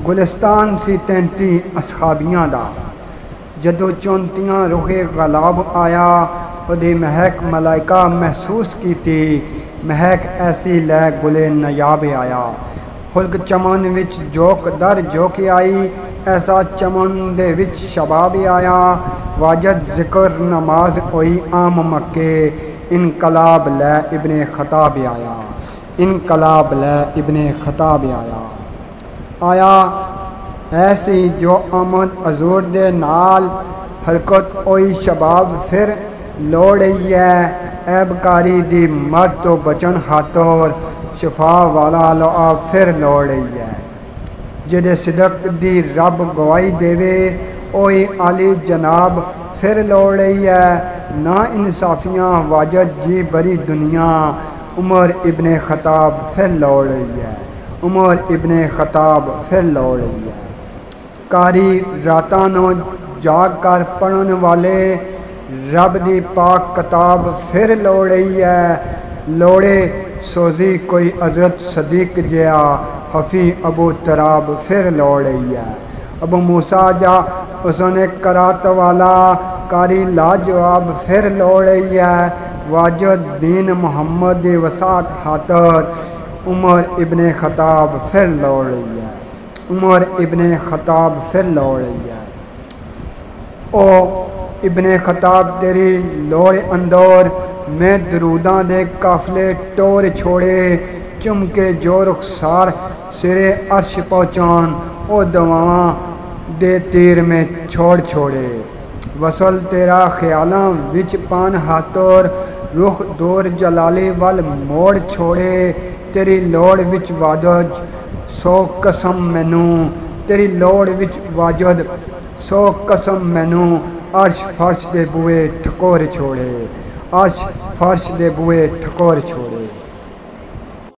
گلستان سی 33 اصحابیاں دا جدو چونتیاں رخے غلاب آیا ودی مہک ملائکہ محسوس کی تھی مہک ایسی لے گلے نیاب آیا خلق چمن وچ جوک در جوک آئی ایسا چمن دے وچ شباب آیا واجد ذکر نماز ہوئی عام مکے انقلاب لے ابن خطاب آیا انقلاب لے ابن خطاب آیا ایسی جو آمد حضور دے نال حرکت ہوئی شباب پھر لوڑی ہے عیب کاری دی مرد تو بچن خاطر شفا والا لعاب پھر لوڑی ہے جدے صدق دی رب گواہی دیوے اوئی عالی جناب پھر لوڑی ہے نا انصافیاں واجد جی بری دنیا عمر ابن خطاب پھر لوڑی ہے عمر ابن خطاب پھر لوڑی ہے کاری راتانوں جاگ کر پڑھن والے رب دی پاک کتاب پھر لوڑی ہے لوڑے سوزی کوئی حضرت صدیق جیا حفی ابو تراب پھر لوڑی ہے ابو موسیٰ جا حسن کرات والا کاری لاجواب پھر لوڑی ہے واجد دین محمد دی وسعت خاطر عمر ابن خطاب پھر لوڑی ہے عمر ابن خطاب پھر لوڑی ہے او ابن خطاب تیری لوڑ اندور میں دروداں دے قافلے ٹور چھوڑے چم کے جو رخسار سرے عرش پہنچان او دواں دے تیر میں چھوڑے وصل تیرا خیالاں وچ پان ہاتور رخ دور جلالی وال موڑ چھوڑے تیری لوڑ وچ واجد سو قسم مینوں تیری لوڑ وچ واجد سو قسم مینوں عرش فرش دے بوئے ٹھکور چھوڑے عرش فرش دے بوئے ٹھکور چھوڑے